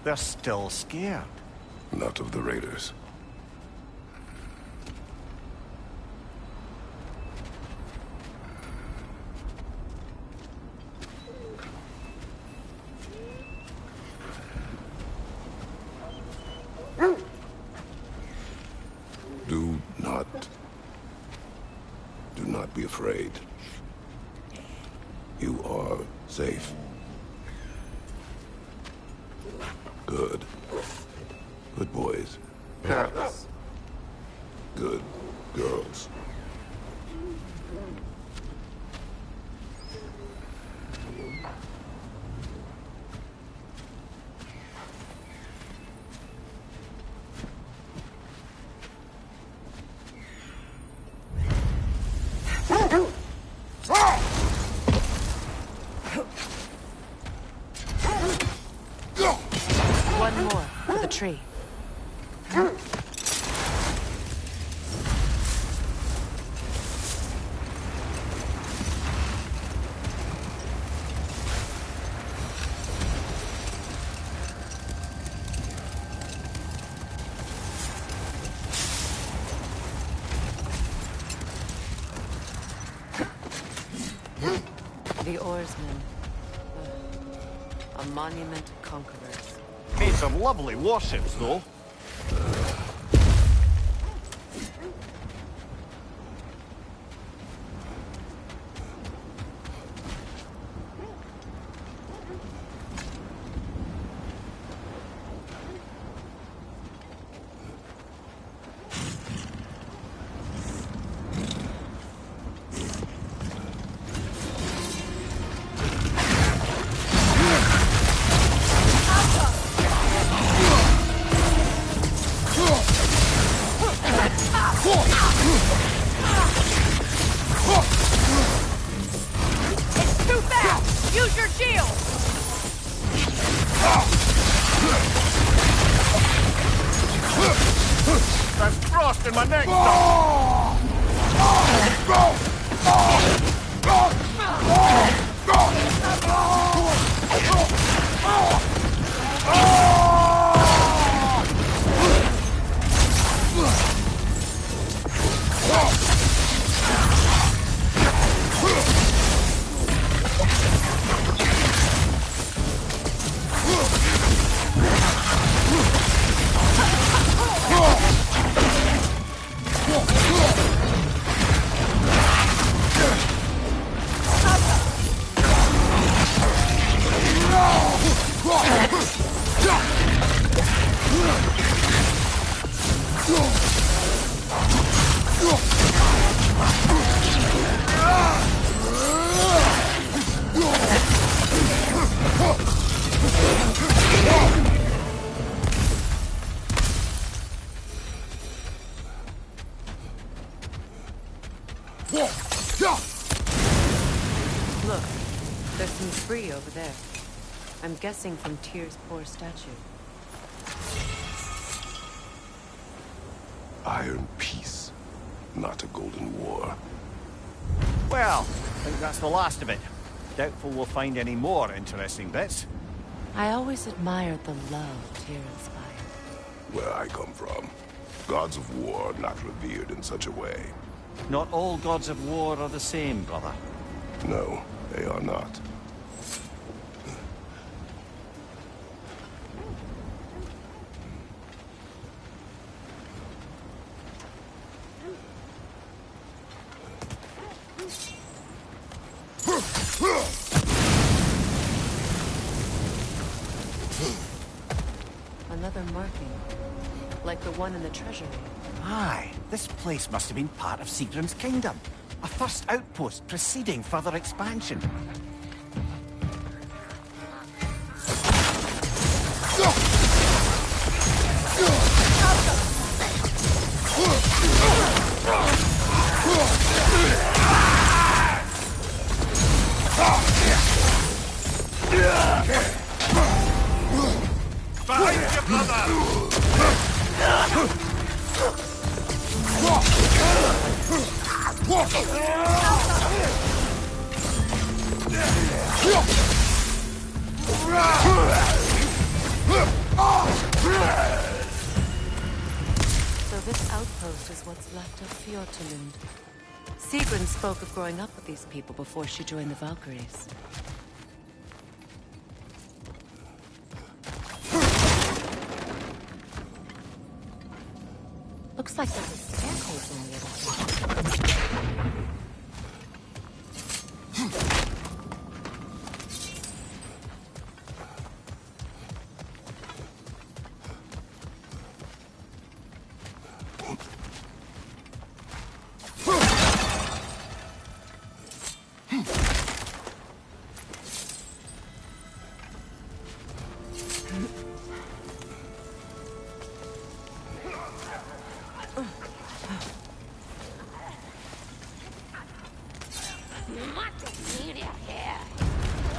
They're still scared. Not of the raiders. Do not be afraid. You are safe. Good. Good boys. Girls. Good girls. One more for the tree. The oarsmen. A monument of conquerors. Made some lovely warships, though. It's too fast! Use your shield! There's frost in my neck, Look, there's some debris over there. I'm guessing from Tyr's poor statue. Iron peace, not a golden war. Well, I think that's the last of it. Doubtful we'll find any more interesting bits. I always admired the love Tyr inspired. Where I come from, gods of war are not revered in such a way. Not all gods of war are the same, brother. No, they are not. Another marking, like the one in the treasury. Aye, this place must have been part of Sigrun's kingdom. A first outpost preceding further expansion. Behind you, brother! So this outpost is what's left of Fjortulund. Sigrun spoke of growing up with these people before she joined the Valkyries. Looks like there's a staircase on the other side.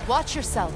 Watch yourself.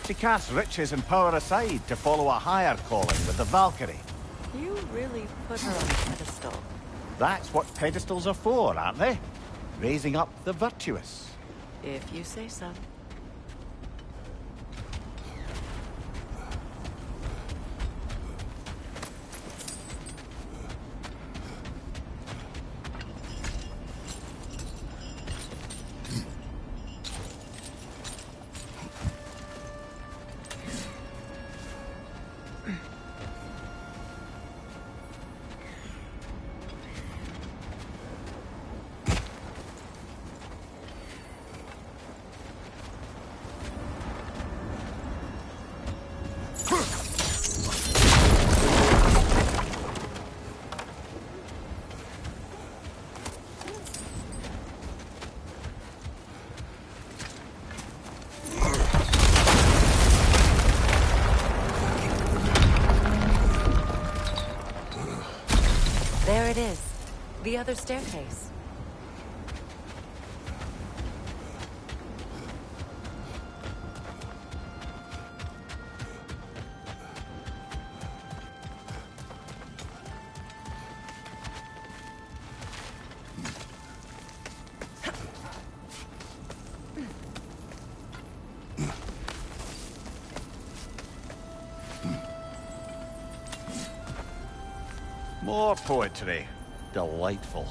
She casts riches and power aside to follow a higher calling with the Valkyrie. You really put her on a pedestal. That's what pedestals are for, aren't they? Raising up the virtuous. If you say so. There it is. The other staircase. More poetry. Delightful.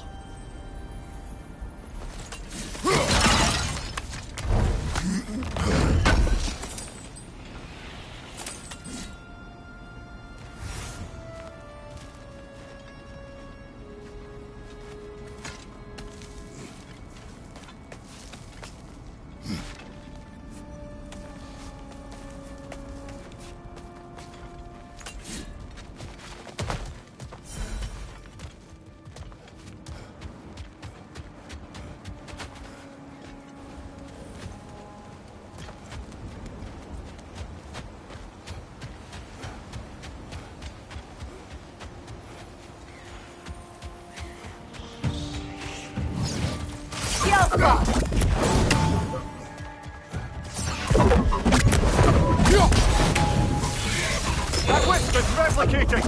That wisp is replicating!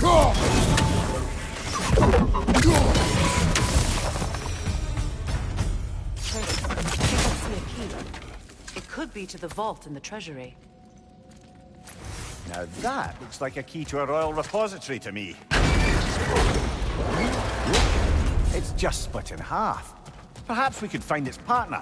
It could be to the vault in the treasury. Now that looks like a key to a royal repository to me. It's just split in half. Perhaps we could find its partner.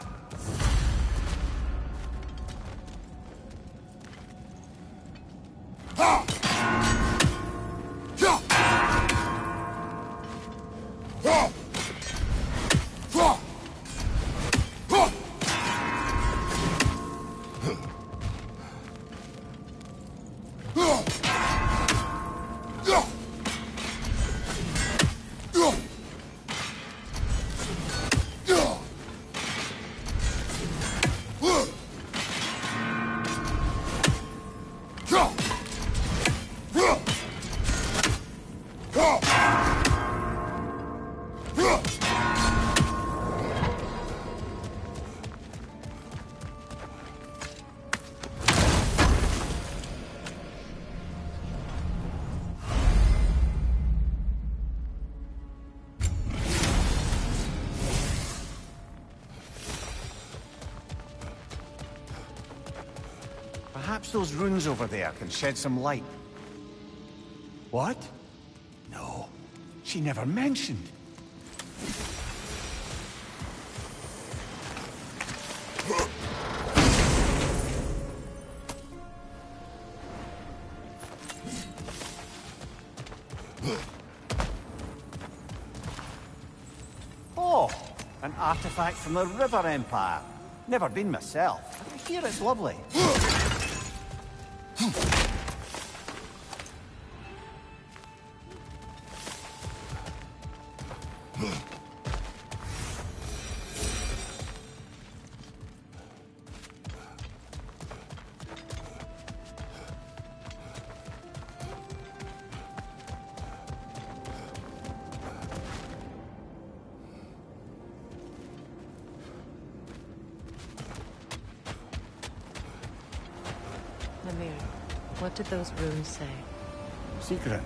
Perhaps those runes over there can shed some light. What? No, she never mentioned. Oh, an artifact from the River Empire. Never been myself. I hear it's lovely. Namir, what did those runes say? Secret.